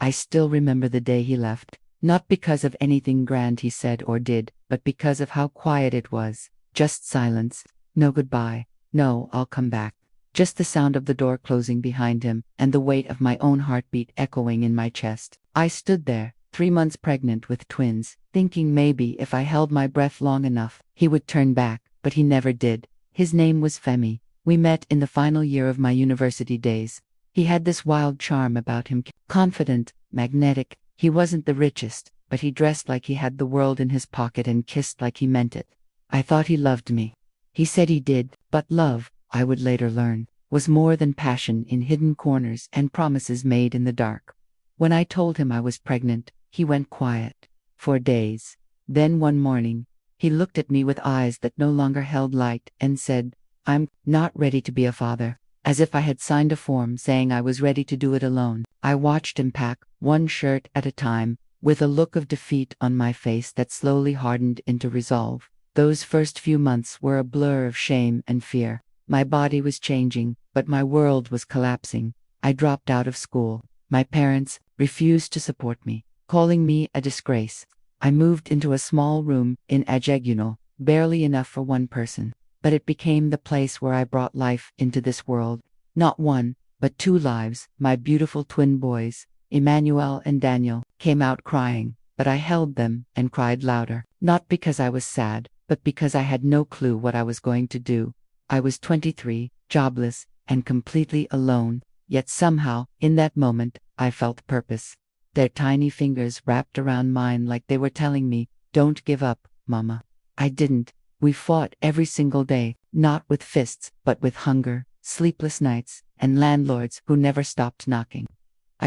I still remember the day he left, not because of anything grand he said or did, but because of how quiet it was. Just silence. No goodbye. No, I'll come back. Just the sound of the door closing behind him, and the weight of my own heartbeat echoing in my chest. I stood there, 3 months pregnant with twins, thinking maybe if I held my breath long enough, he would turn back, but he never did. His name was Femi. We met in the final year of my university days. He had this wild charm about him, confident, magnetic. He wasn't the richest, but he dressed like he had the world in his pocket and kissed like he meant it. I thought he loved me. He said he did, but love, I would later learn, was more than passion in hidden corners and promises made in the dark. When I told him I was pregnant, he went quiet. For days. Then one morning, he looked at me with eyes that no longer held light and said, "I'm not ready to be a father." As if I had signed a form saying I was ready to do it alone. I watched him pack, one shirt at a time, with a look of defeat on my face that slowly hardened into resolve. Those first few months were a blur of shame and fear. My body was changing, but my world was collapsing. I dropped out of school. My parents refused to support me, calling me a disgrace. I moved into a small room in Ajegunal, barely enough for one person. But it became the place where I brought life into this world. Not one, but two lives. My beautiful twin boys, Emmanuel and Daniel, came out crying, but I held them and cried louder. Not because I was sad, but because I had no clue what I was going to do. I was 23, jobless, and completely alone, yet somehow, in that moment, I felt purpose. Their tiny fingers wrapped around mine like they were telling me, "Don't give up, Mama." I didn't. We fought every single day, not with fists, but with hunger, sleepless nights, and landlords who never stopped knocking.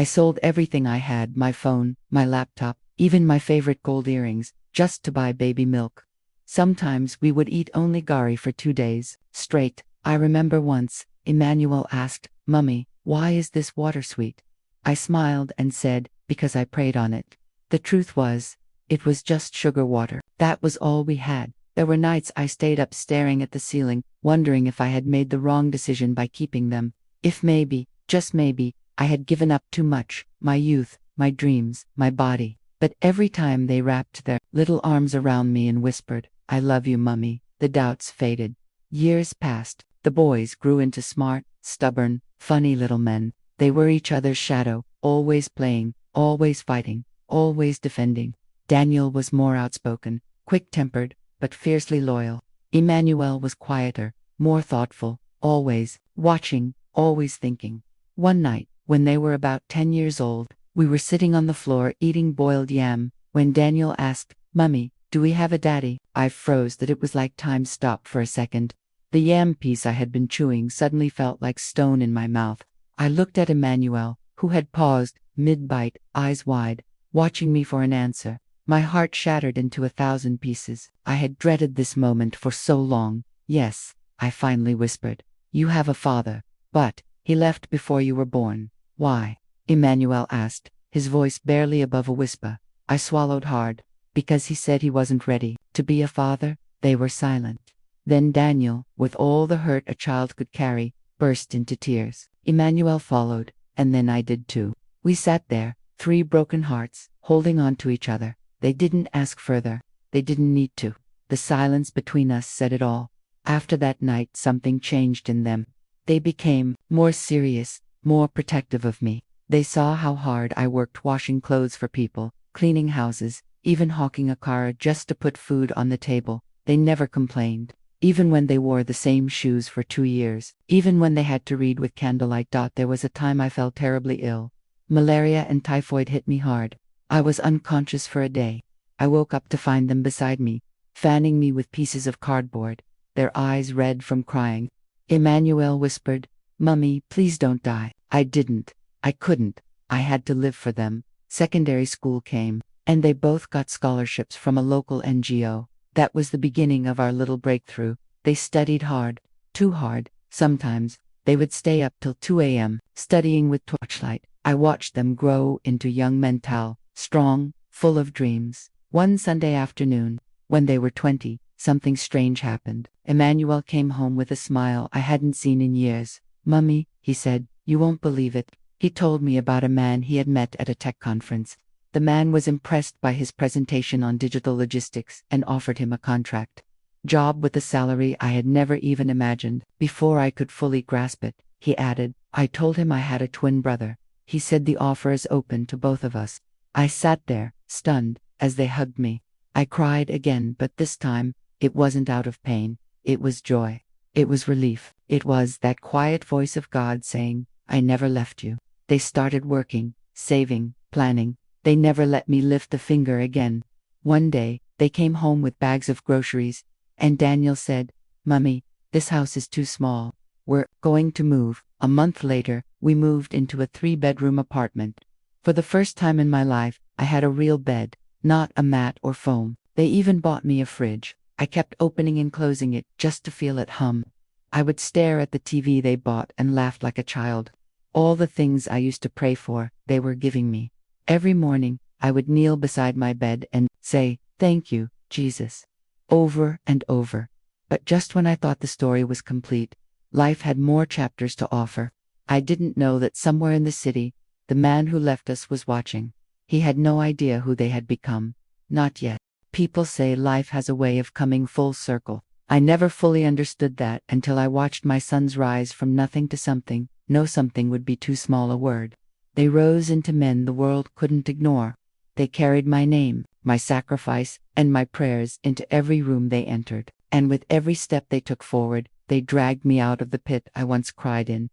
I sold everything I had, my phone, my laptop, even my favorite gold earrings, just to buy baby milk. Sometimes we would eat only garri for 2 days, straight. I remember once, Emmanuel asked, "Mummy, why is this water sweet?" I smiled and said, "Because I prayed on it." The truth was, it was just sugar water. That was all we had. There were nights I stayed up staring at the ceiling, wondering if I had made the wrong decision by keeping them. If maybe, just maybe, I had given up too much, my youth, my dreams, my body. But every time they wrapped their little arms around me and whispered, "I love you, Mummy," the doubts faded. Years passed. The boys grew into smart, stubborn, funny little men. They were each other's shadow, always playing, always fighting, always defending. Daniel was more outspoken, quick-tempered, but fiercely loyal. Emmanuel was quieter, more thoughtful, always watching, always thinking. One night, when they were about 10 years old, we were sitting on the floor eating boiled yam, when Daniel asked, "Mummy, do we have a daddy?" I froze that it was like time stopped for a second. The yam piece I had been chewing suddenly felt like stone in my mouth. I looked at Emmanuel, who had paused, mid-bite, eyes wide, watching me for an answer. My heart shattered into 1,000 pieces. I had dreaded this moment for so long. "Yes," I finally whispered. "You have a father, but he left before you were born." "Why?" Emmanuel asked, his voice barely above a whisper. I swallowed hard. "Because he said he wasn't ready to be a father." They were silent. Then Daniel, with all the hurt a child could carry, burst into tears. Emmanuel followed, and then I did too. We sat there, 3 broken hearts, holding on to each other. They didn't ask further. They didn't need to. The silence between us said it all. After that night, something changed in them. They became more serious, more protective of me. They saw how hard I worked washing clothes for people, cleaning houses, even hawking akara just to put food on the table. They never complained. Even when they wore the same shoes for 2 years. Even when they had to read with candlelight. There was a time I fell terribly ill. Malaria and typhoid hit me hard. I was unconscious for a day. I woke up to find them beside me, fanning me with pieces of cardboard, their eyes red from crying. Emmanuel whispered, "Mummy, please don't die." I didn't. I couldn't. I had to live for them. Secondary school came, and they both got scholarships from a local NGO. That was the beginning of our little breakthrough. They studied hard, too hard. Sometimes, they would stay up till 2 a.m., studying with torchlight. I watched them grow into young men, strong, full of dreams. One Sunday afternoon, when they were 20, something strange happened. Emmanuel came home with a smile I hadn't seen in years. "Mummy," he said, "you won't believe it, He told me about a man he had met at a tech conference. The man was impressed by his presentation on digital logistics and offered him a contract job with a salary I had never even imagined. Before I could fully grasp it, he added, I told him I had a twin brother. He said the offer is open to both of us. I sat there, stunned, as they hugged me. I cried again, but this time, it wasn't out of pain. It was joy. It was relief. It was that quiet voice of God saying, I never left you. They started working, saving, planning. They never let me lift a finger again. One day, they came home with bags of groceries, and Daniel said, Mummy, this house is too small. We're going to move. A month later, we moved into a 3-bedroom apartment. For the first time in my life, I had a real bed, not a mat or foam. They even bought me a fridge. I kept opening and closing it just to feel it hum. I would stare at the TV they bought and laugh like a child. All the things I used to pray for, they were giving me. Every morning, I would kneel beside my bed and say, Thank you, Jesus. Over and over. But just when I thought the story was complete, life had more chapters to offer. I didn't know that somewhere in the city, the man who left us was watching. He had no idea who they had become. Not yet. People say life has a way of coming full circle. I never fully understood that until I watched my sons rise from nothing to something. No something would be too small a word. They rose into men the world couldn't ignore. They carried my name, my sacrifice, and my prayers into every room they entered. And with every step they took forward, they dragged me out of the pit I once cried in.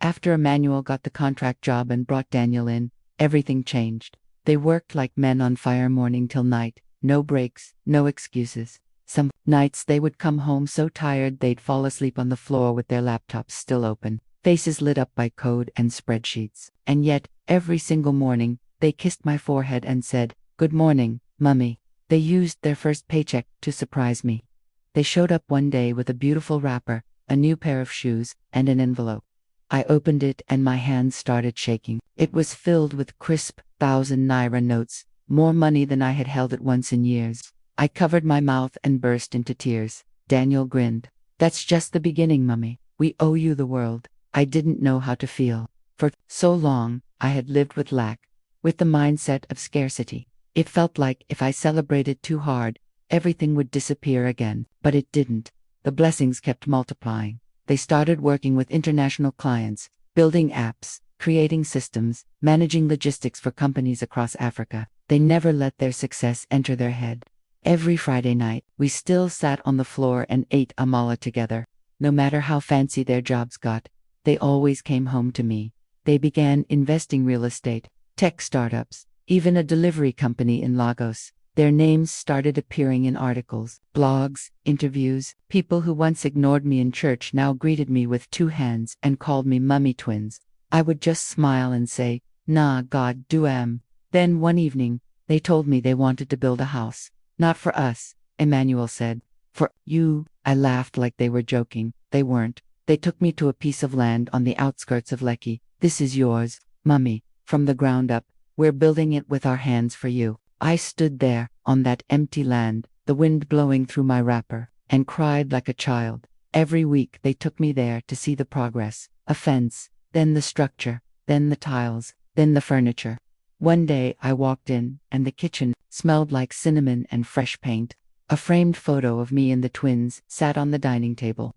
After Emmanuel got the contract job and brought Daniel in, everything changed. They worked like men on fire morning till night. No breaks, no excuses. Some nights they would come home so tired they'd fall asleep on the floor with their laptops still open, faces lit up by code and spreadsheets. And yet, every single morning, they kissed my forehead and said, Good morning, Mummy. They used their first paycheck to surprise me. They showed up one day with a beautiful wrapper, a new pair of shoes, and an envelope. I opened it and my hands started shaking. It was filled with crisp 1,000 naira notes, more money than I had held at once in years. I covered my mouth and burst into tears. Daniel grinned. That's just the beginning, Mummy. We owe you the world. I didn't know how to feel. For so long, I had lived with lack, with the mindset of scarcity. It felt like if I celebrated too hard, everything would disappear again. But it didn't. The blessings kept multiplying. They started working with international clients, building apps, creating systems, managing logistics for companies across Africa. They never let their success enter their head. Every Friday night, we still sat on the floor and ate amala together. No matter how fancy their jobs got, they always came home to me. They began investing real estate, tech startups, even a delivery company in Lagos. Their names started appearing in articles, blogs, interviews. People who once ignored me in church now greeted me with 2 hands and called me Mummy Twins. I would just smile and say, Nah, God, do am. Then one evening, they told me they wanted to build a house. Not for us, Emmanuel said. For you. I laughed like they were joking. They weren't. They took me to a piece of land on the outskirts of Lekki. This is yours, Mummy, from the ground up. We're building it with our hands for you. I stood there, on that empty land, the wind blowing through my wrapper, and cried like a child. Every week they took me there to see the progress. A fence, then the structure, then the tiles, then the furniture. One day I walked in, and the kitchen smelled like cinnamon and fresh paint. A framed photo of me and the twins sat on the dining table.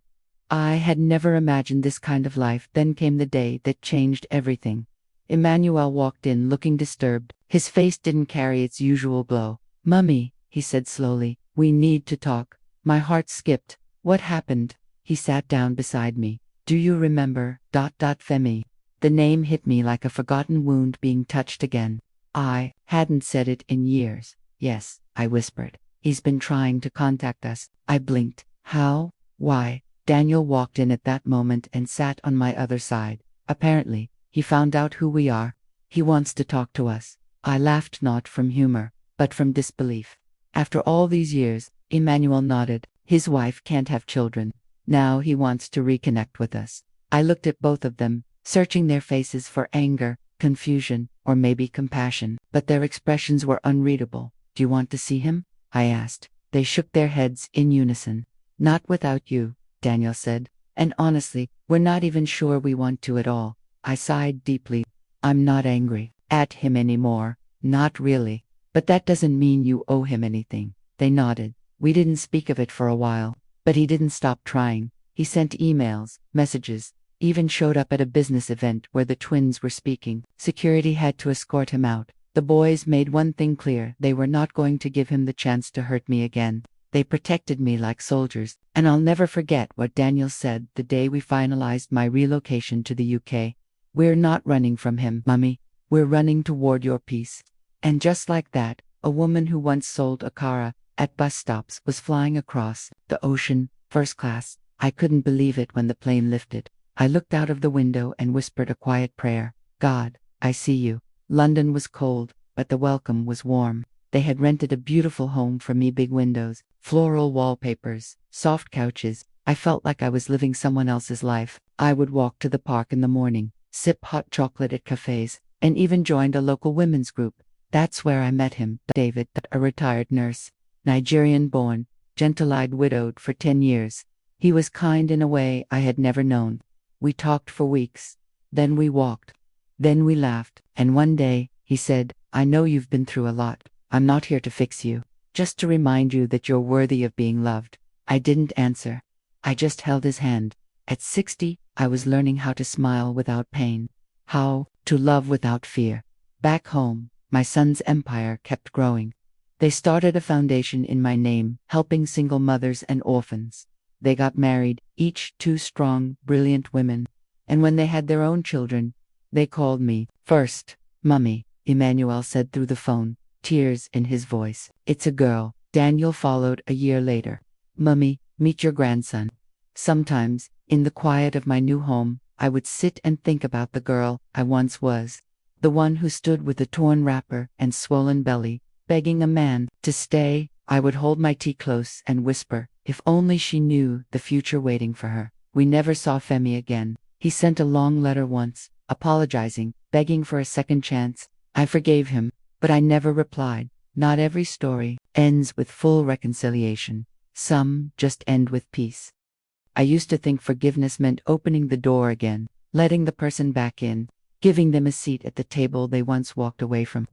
I had never imagined this kind of life. Then came the day that changed everything. Emmanuel walked in looking disturbed. His face didn't carry its usual glow. Mummy, he said slowly, we need to talk. My heart skipped. What happened? He sat down beside me. Do you remember, Femi? The name hit me like a forgotten wound being touched again. I hadn't said it in years. Yes, I whispered. He's been trying to contact us. I blinked. How? Why? Daniel walked in at that moment and sat on my other side. Apparently, he found out who we are. He wants to talk to us. I laughed, not from humor, but from disbelief. After all these years, Emmanuel nodded. His wife can't have children. Now he wants to reconnect with us. I looked at both of them, searching their faces for anger, confusion, or maybe compassion, but their expressions were unreadable. Do you want to see him? I asked. They shook their heads in unison. Not without you, Daniel said. And honestly, we're not even sure we want to at all. I sighed deeply. I'm not angry at him anymore. Not really. But that doesn't mean you owe him anything. They nodded. We didn't speak of it for a while. But he didn't stop trying. He sent emails, messages, even showed up at a business event where the twins were speaking. Security had to escort him out. The boys made one thing clear: they were not going to give him the chance to hurt me again. They protected me like soldiers, and I'll never forget what Daniel said the day we finalized my relocation to the UK. "We're not running from him, Mummy. We're running toward your peace." And just like that, a woman who once sold akara at bus stops was flying across the ocean, first class. I couldn't believe it when the plane lifted. I looked out of the window and whispered a quiet prayer. "God, I see you." London was cold, but the welcome was warm. They had rented a beautiful home for me: big windows, floral wallpapers, soft couches. I felt like I was living someone else's life. I would walk to the park in the morning, sip hot chocolate at cafes, and even joined a local women's group. That's where I met him, David, a retired nurse, Nigerian-born, gentle-eyed, widowed for 10 years. He was kind in a way I had never known. We talked for weeks. Then we walked. Then we laughed. And one day, he said, "I know you've been through a lot. I'm not here to fix you. Just to remind you that you're worthy of being loved." I didn't answer. I just held his hand. At 60, I was learning how to smile without pain. How to love without fear. Back home, my son's empire kept growing. They started a foundation in my name, helping single mothers and orphans. They got married, each two strong, brilliant women. And when they had their own children, they called me first. "Mummy," Emmanuel said through the phone, tears in his voice. "It's a girl." Daniel followed a year later. "Mummy, meet your grandson." Sometimes, in the quiet of my new home, I would sit and think about the girl I once was. The one who stood with a torn wrapper and swollen belly, begging a man to stay. I would hold my tea close and whisper, if only she knew the future waiting for her. We never saw Femi again. He sent a long letter once, apologizing, begging for a second chance. I forgave him, but I never replied. Not every story ends with full reconciliation. Some just end with peace. I used to think forgiveness meant opening the door again, letting the person back in, giving them a seat at the table they once walked away from.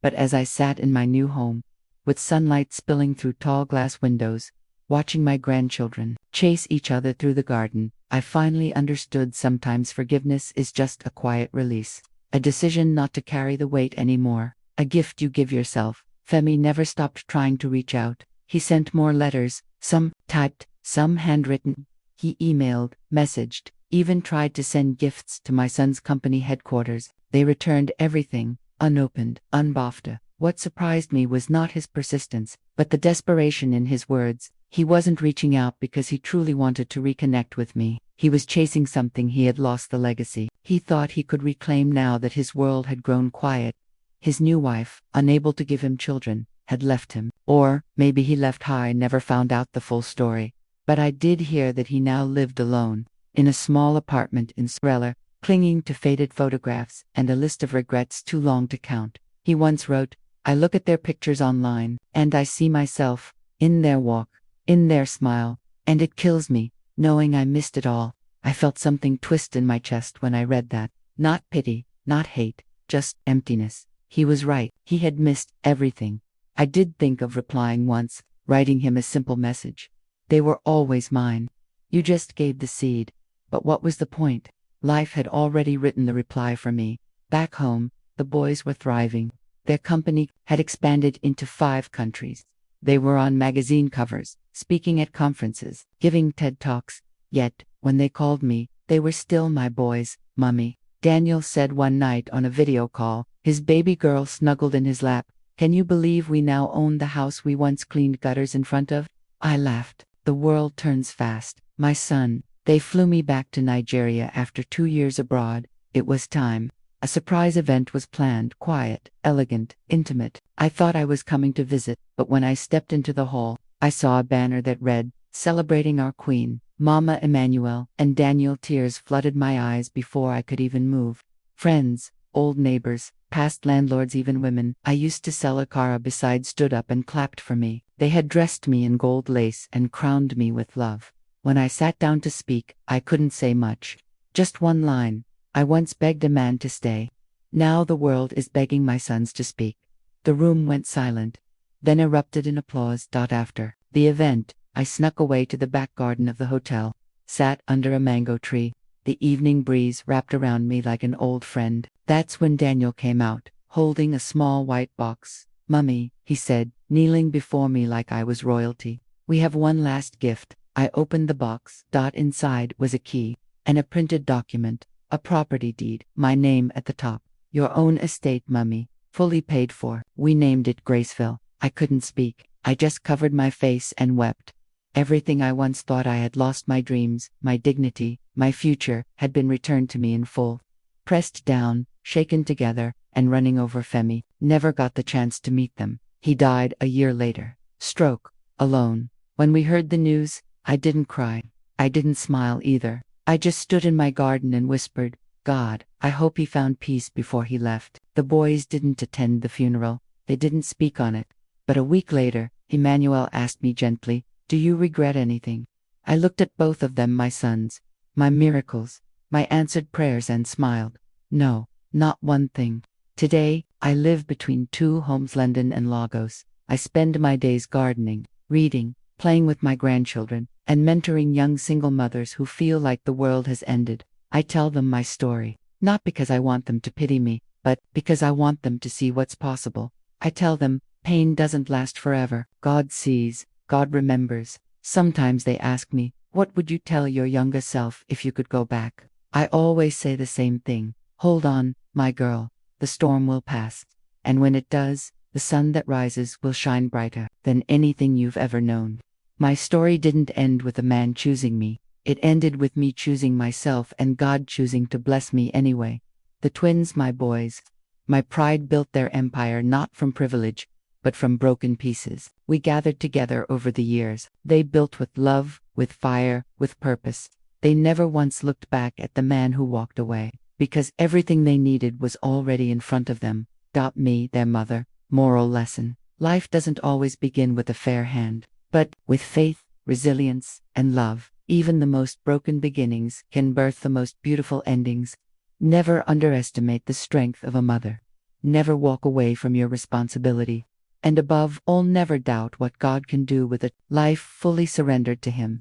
But as I sat in my new home, with sunlight spilling through tall glass windows, watching my grandchildren chase each other through the garden, I finally understood sometimes forgiveness is just a quiet release, a decision not to carry the weight anymore, a gift you give yourself. Femi never stopped trying to reach out. He sent more letters, some typed, some handwritten. He emailed, messaged, even tried to send gifts to my son's company headquarters. They returned everything, unopened, unbothered. What surprised me was not his persistence, but the desperation in his words. He wasn't reaching out because he truly wanted to reconnect with me. He was chasing something he had lost: the legacy he thought he could reclaim now that his world had grown quiet. His new wife, unable to give him children, had left him. Or maybe he left high, never found out the full story. But I did hear that he now lived alone, in a small apartment in Inspirational, clinging to faded photographs and a list of regrets too long to count. He once wrote, "I look at their pictures online, and I see myself, in their walk, in their smile, and it kills me, knowing I missed it all." I felt something twist in my chest when I read that. Not pity, not hate, just emptiness. He was right. He had missed everything. I did think of replying once, writing him a simple message. "They were always mine. You just gave the seed." But what was the point? Life had already written the reply for me. Back home, the boys were thriving. Their company had expanded into 5 countries. They were on magazine covers, speaking at conferences, giving TED Talks. Yet, when they called me, they were still my boys. "Mummy," Daniel said one night on a video call, his baby girl snuggled in his lap, "can you believe we now own the house we once cleaned gutters in front of?" I laughed. The world turns fast. My son. They flew me back to Nigeria after 2 years abroad. It was time. A surprise event was planned, quiet, elegant, intimate. I thought I was coming to visit, but when I stepped into the hall, I saw a banner that read, "Celebrating our Queen, Mama Emmanuel," and Daniel. Tears flooded my eyes before I could even move. Friends, old neighbors, past landlords, even women I used to sell akara beside stood up and clapped for me. They had dressed me in gold lace and crowned me with love. When I sat down to speak, I couldn't say much. Just one line. "I once begged a man to stay. Now the world is begging my sons to speak. The room went silent, then erupted in applause. After the event, I snuck away to the back garden of the hotel, sat under a mango tree. The evening breeze wrapped around me like an old friend. That's when Daniel came out, holding a small white box. "Mummy," he said, kneeling before me like I was royalty. "We have one last gift." I opened the box. Inside was a key and a printed document, a property deed, my name at the top. "Your own estate, Mummy, fully paid for." We named it Graceville. I couldn't speak. I just covered my face and wept. Everything I once thought I had lost, my dreams, my dignity, my future, had been returned to me in full. Pressed down, shaken together, and running over. Femi never got the chance to meet them. He died a year later. Stroke. Alone. When we heard the news, I didn't cry. I didn't smile either. I just stood in my garden and whispered, "God, I hope he found peace before he left." The boys didn't attend the funeral. They didn't speak on it. But a week later, Emmanuel asked me gently, "Do you regret anything?" I looked at both of them, my sons, my miracles, my answered prayers, and smiled. "No, not one thing." Today, I live between two homes, London and Lagos. I spend my days gardening, reading, playing with my grandchildren, and mentoring young single mothers who feel like the world has ended. I tell them my story, not because I want them to pity me, but because I want them to see what's possible. I tell them, pain doesn't last forever. God sees, God remembers. Sometimes they ask me, "What would you tell your younger self if you could go back?" I always say the same thing. Hold on, my girl. The storm will pass. And when it does, the sun that rises will shine brighter than anything you've ever known. My story didn't end with a man choosing me. It ended with me choosing myself and God choosing to bless me anyway. The twins, my boys, my pride, built their empire not from privilege, but from broken pieces. We gathered together over the years. They built with love, with fire, with purpose. They never once looked back at the man who walked away, because everything they needed was already in front of them. Me, their mother. Moral lesson. Life doesn't always begin with a fair hand, but with faith, resilience, and love. Even the most broken beginnings can birth the most beautiful endings. Never underestimate the strength of a mother. Never walk away from your responsibility. And above all, never doubt what God can do with a life fully surrendered to Him.